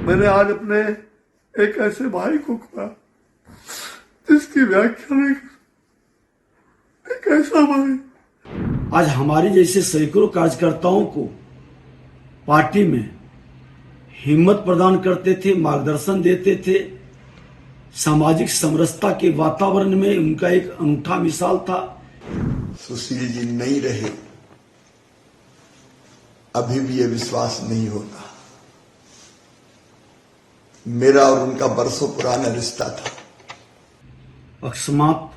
मैंने आज अपने एक ऐसे भाई को खोया जिसकी व्याख्या नहीं कर। एक ऐसा भाई आज हमारे जैसे सैकड़ों कार्यकर्ताओं को पार्टी में हिम्मत प्रदान करते थे, मार्गदर्शन देते थे। सामाजिक समरसता के वातावरण में उनका एक अनूठा मिसाल था। सुशील जी नहीं रहे, अभी भी यह विश्वास नहीं होता। मेरा और उनका बरसों पुराना रिश्ता था। अकस्मात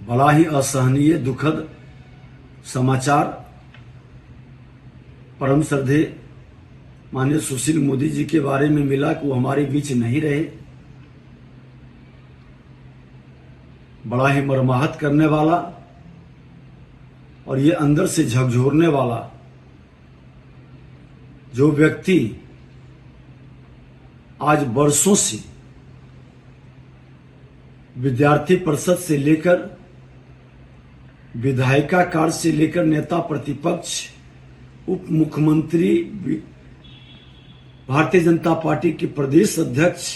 बड़ा ही असहनीय दुखद समाचार परम श्रद्धेय माननीय सुशील मोदी जी के बारे में मिला कि वो हमारे बीच नहीं रहे। बड़ा ही मर्माहत करने वाला और ये अंदर से झकझोरने वाला जो व्यक्ति आज वर्षों से विद्यार्थी परिषद से लेकर विधायिका कार्य से लेकर नेता प्रतिपक्ष, उप मुख्यमंत्री, भारतीय जनता पार्टी के प्रदेश अध्यक्ष,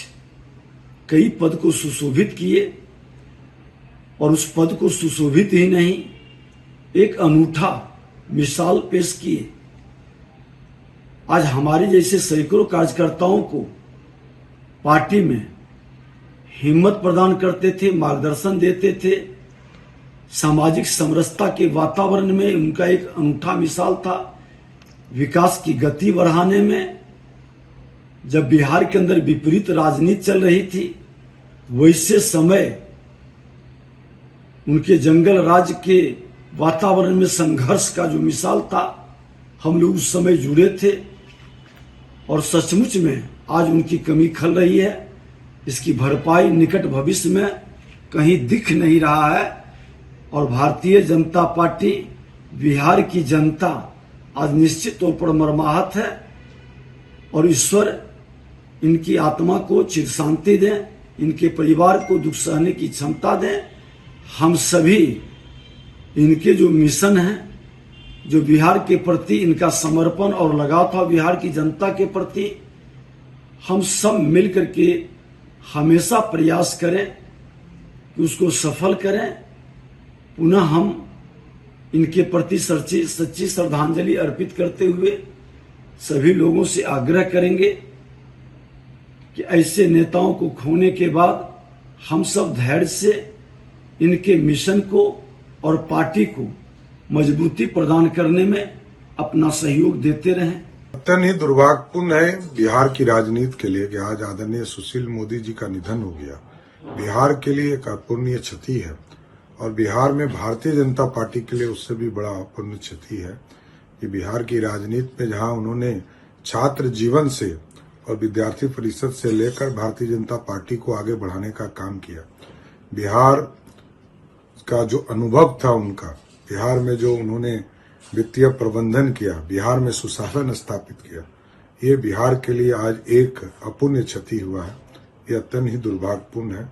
कई पद को सुशोभित किए और उस पद को सुशोभित ही नहीं, एक अनूठा मिसाल पेश किए। आज हमारे जैसे सैकड़ों कार्यकर्ताओं को पार्टी में हिम्मत प्रदान करते थे, मार्गदर्शन देते थे। सामाजिक समरसता के वातावरण में उनका एक अनूठा मिसाल था। विकास की गति बढ़ाने में जब बिहार के अंदर विपरीत राजनीति चल रही थी, वैसे समय उनके जंगल राज के वातावरण में संघर्ष का जो मिसाल था, हम लोग उस समय जुड़े थे और सचमुच में आज उनकी कमी खल रही है। इसकी भरपाई निकट भविष्य में कहीं दिख नहीं रहा है और भारतीय जनता पार्टी, बिहार की जनता आज निश्चित तौर पर मर्माहत है और ईश्वर इनकी आत्मा को चिर शांति दें, इनके परिवार को दुख सहने की क्षमता दें। हम सभी इनके जो मिशन है, जो बिहार के प्रति इनका समर्पण और लगाव था बिहार की जनता के प्रति, हम सब मिलकर के हमेशा प्रयास करें कि उसको सफल करें। पुनः हम इनके प्रति सच्ची श्रद्धांजलि अर्पित करते हुए सभी लोगों से आग्रह करेंगे कि ऐसे नेताओं को खोने के बाद हम सब धैर्य से इनके मिशन को और पार्टी को मजबूती प्रदान करने में अपना सहयोग देते रहें। अत्यंत ही दुर्भाग्यपूर्ण है बिहार की राजनीति के लिए कि आज आदरणीय सुशील मोदी जी का निधन हो गया। बिहार के लिए एक अपूर्णीय क्षति है और बिहार में भारतीय जनता पार्टी के लिए उससे भी बड़ा अपूर्णीय क्षति है कि बिहार की राजनीति में जहां उन्होंने छात्र जीवन से और विद्यार्थी परिषद से लेकर भारतीय जनता पार्टी को आगे बढ़ाने का काम किया। बिहार का जो अनुभव था उनका, बिहार में जो उन्होंने वित्तीय प्रबंधन किया, बिहार में सुशासन स्थापित किया, ये बिहार के लिए आज एक अपूर्णीय क्षति हुआ है। ये अत्यंत ही दुर्भाग्यपूर्ण है।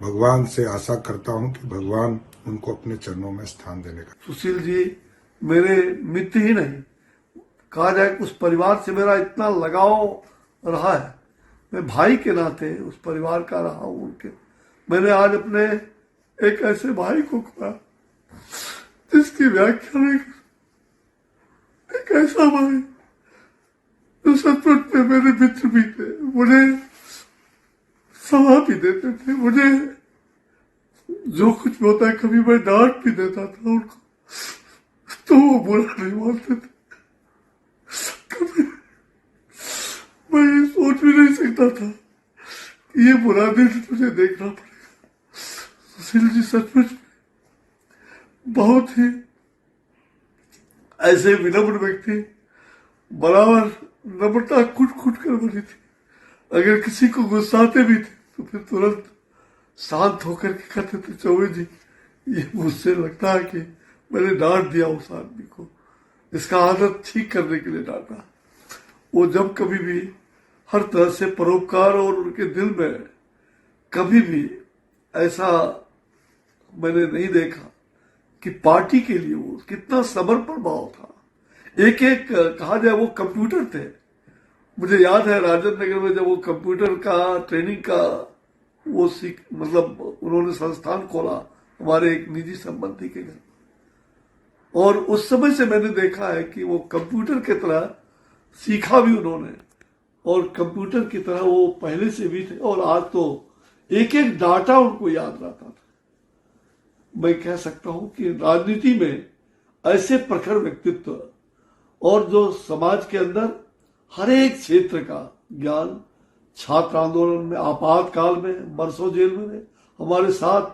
भगवान से आशा करता हूं कि भगवान उनको अपने चरणों में स्थान देने का। सुशील जी मेरे मित्र ही नहीं, कहा जाए उस परिवार से मेरा इतना लगाव रहा है, मैं भाई के नाते उस परिवार का रहा हूं उनके। मैंने आज अपने एक ऐसे भाई को खोया जिसकी व्याख्या नहीं कर। एक ऐसा भाई जो सचमुच में मेरे मित्र भी थे, मुझे सलाह भी देते थे, मुझे जो कुछ भी होता है कभी मैं डांट भी देता था उनको, तो वो बुरा नहीं मानते थे। कभी मैं ये सोच भी नहीं सकता था कि ये बुरा दिन तुझे देखना पड़ेगा। सुशील जी सचमुच बहुत ही ऐसे विनम्र व्यक्ति, बराबर नम्रता कुट कुट कर बनी थी। अगर किसी को गुस्साते भी थे तो फिर तुरंत शांत होकर के कहते थे, चौबे जी ये मुझसे लगता है कि मैंने डांट दिया उस आदमी को, इसका आदत ठीक करने के लिए डांटा। वो जब कभी भी हर तरह से परोपकार और उनके दिल में कभी भी ऐसा मैंने नहीं देखा कि पार्टी के लिए वो कितना समर्पण भाव था। एक एक कहा जाए वो कंप्यूटर थे, मुझे याद है राजेंद्र नगर में जब वो कंप्यूटर का ट्रेनिंग का वो सीख मतलब उन्होंने संस्थान खोला हमारे एक निजी संबंधी के घर, और उस समय से मैंने देखा है कि वो कंप्यूटर की तरह सीखा भी उन्होंने, और कंप्यूटर की तरह वो पहले से भी थे, और आज तो एक एक डाटा उनको याद रहता था। मैं कह सकता हूं कि राजनीति में ऐसे प्रखर व्यक्तित्व और जो समाज के अंदर हर एक क्षेत्र का ज्ञान, छात्र आंदोलन में, आपातकाल में बरसों जेल में रहे, हमारे साथ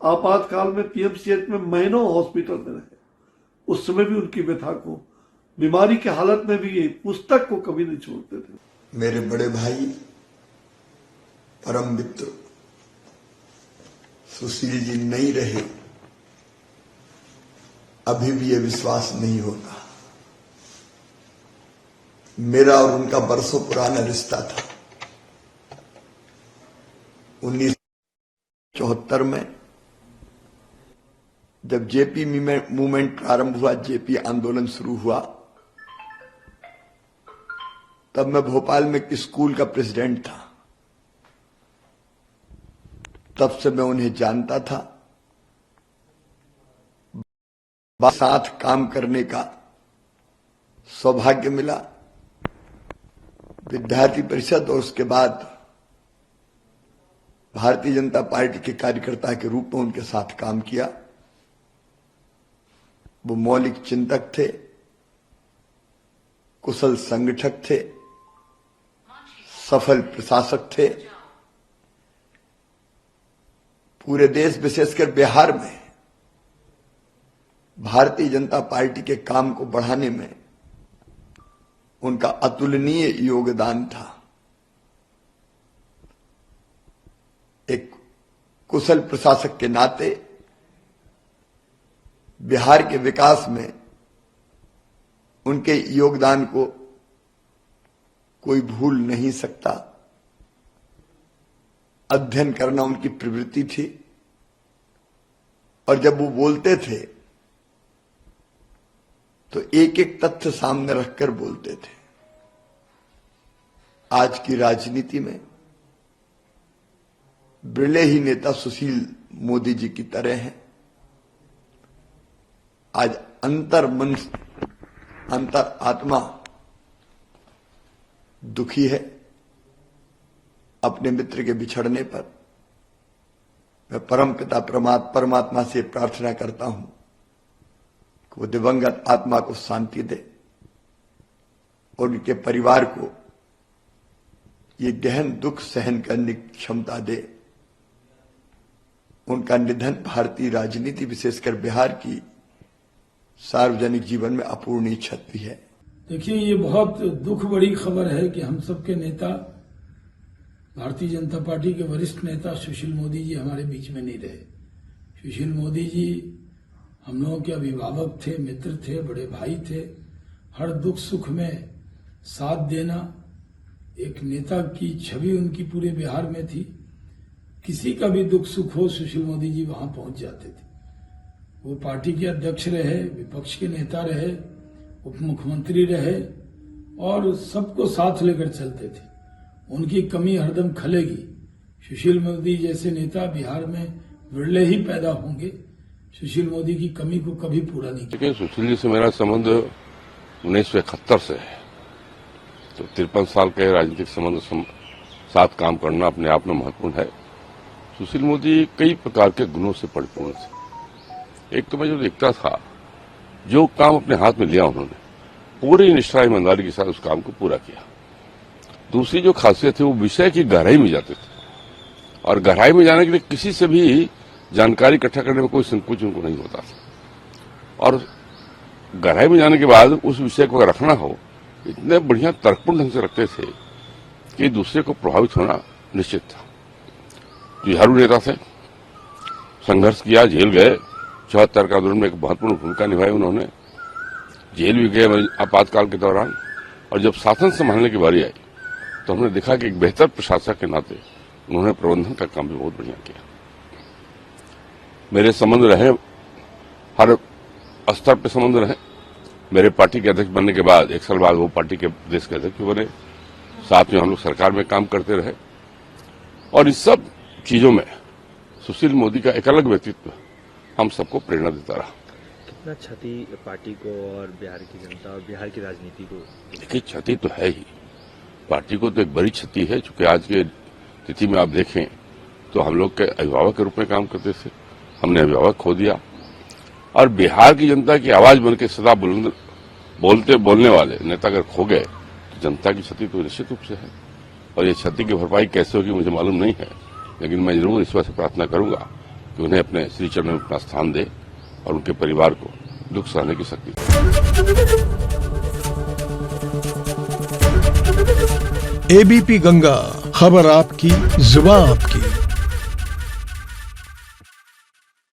आपातकाल में पीएमसीएच में महीनों हॉस्पिटल में रहे, उस समय भी उनकी व्यथा को, बीमारी की हालत में भी ये पुस्तक को कभी नहीं छोड़ते थे। मेरे बड़े भाई परम मित्र सुशील जी नहीं रहे, अभी भी ये विश्वास नहीं होता। मेरा और उनका बरसों पुराना रिश्ता था। 1974 में जब जेपी मूवमेंट प्रारंभ हुआ, जेपी आंदोलन शुरू हुआ, तब मैं भोपाल में एक स्कूल का प्रेसिडेंट था। तब से मैं उन्हें जानता था। साथ काम करने का सौभाग्य मिला। विद्यार्थी परिषद और उसके बाद भारतीय जनता पार्टी के कार्यकर्ता के रूप में उनके साथ काम किया। वो मौलिक चिंतक थे, कुशल संगठक थे, सफल प्रशासक थे। पूरे देश विशेषकर बिहार में भारतीय जनता पार्टी के काम को बढ़ाने में उनका अतुलनीय योगदान था। एक कुशल प्रशासक के नाते बिहार के विकास में उनके योगदान को कोई भूल नहीं सकता। अध्ययन करना उनकी प्रवृत्ति थी, और जब वो बोलते थे तो एक एक तथ्य सामने रखकर बोलते थे। आज की राजनीति में बिरले ही नेता सुशील मोदी जी की तरह हैं। आज अंतर आत्मा दुखी है अपने मित्र के बिछड़ने पर। मैं परम पिता परमात्मा से प्रार्थना करता हूं कि वो दिवंगत आत्मा को शांति दे और उनके परिवार को ये गहन दुख सहन करने की क्षमता दे। उनका निधन भारतीय राजनीति विशेषकर बिहार की सार्वजनिक जीवन में अपूरणीय क्षति है। देखिए, ये बहुत दुख बड़ी खबर है कि हम सबके नेता, भारतीय जनता पार्टी के वरिष्ठ नेता सुशील मोदी जी हमारे बीच में नहीं रहे। सुशील मोदी जी हम लोगों के अभिभावक थे, मित्र थे, बड़े भाई थे। हर दुख सुख में साथ देना, एक नेता की छवि उनकी पूरे बिहार में थी। किसी का भी दुख सुख हो, सुशील मोदी जी वहां पहुंच जाते थे। वो पार्टी के अध्यक्ष रहे, विपक्ष के नेता रहे, उप मुख्यमंत्री रहे, और सबको साथ लेकर चलते थे। उनकी कमी हरदम खलेगी। सुशील मोदी जैसे नेता बिहार में विरले ही पैदा होंगे। सुशील मोदी की कमी को कभी पूरा नहीं किया। लेकिन सुशील जी से मेरा संबंध 1971 से है, तो 53 साल के राजनीतिक संबंध साथ काम करना अपने आप में महत्वपूर्ण है। सुशील मोदी कई प्रकार के गुणों से परिपूर्ण थे। एक तो मैं जो देखता था, जो काम अपने हाथ में लिया उन्होंने पूरी निष्ठा ईमानदारी के साथ उस काम को पूरा किया। दूसरी जो खासियत है, वो विषय की गहराई में जाते थे, और गहराई में जाने के लिए किसी से भी जानकारी इकट्ठा करने में कोई संकोच उनको नहीं होता था। और गहराई में जाने के बाद उस विषय को रखना हो, इतने बढ़िया तर्कपूर्ण ढंग से रखते थे कि दूसरे को प्रभावित होना निश्चित था। जुझारू नेता थे, संघर्ष किया, जेल गए। 74 का आंदोलन में एक महत्वपूर्ण भूमिका निभाई उन्होंने। जेल भी गए आपातकाल के दौरान। और जब शासन संभालने की बारी आई तो हमने देखा कि एक बेहतर प्रशासक के नाते उन्होंने प्रबंधन का काम भी बहुत बढ़िया किया। मेरे संबंध रहे, हर स्तर पर संबंध रहे। मेरे पार्टी के अध्यक्ष बनने के बाद 1 साल बाद वो पार्टी के प्रदेश के अध्यक्ष बने। साथ में हम लोग सरकार में काम करते रहे और इस सब चीजों में सुशील मोदी का एक अलग व्यक्तित्व हम सबको प्रेरणा देता रहा। कितना क्षति पार्टी को और बिहार की जनता और बिहार की राजनीति को? देखिए, क्षति तो है ही, पार्टी को तो एक बड़ी क्षति है, क्योंकि आज के तिथि में आप देखें तो हम लोग के अभिभावक के रूप में काम करते थे, हमने अभिभावक खो दिया और बिहार की जनता की आवाज बन के सदा बोलने वाले नेता अगर खो गए तो जनता की क्षति तो निश्चित रूप से है। और ये क्षति की भरपाई कैसे होगी मुझे मालूम नहीं है, लेकिन मैं जरूर ईश्वर से प्रार्थना करूंगा कि उन्हें अपने श्री चरणों में अपना स्थान दे और उनके परिवार को दुख सहने की शक्ति दे। एबीपी गंगा, खबर आपकी, जुबान आपकी।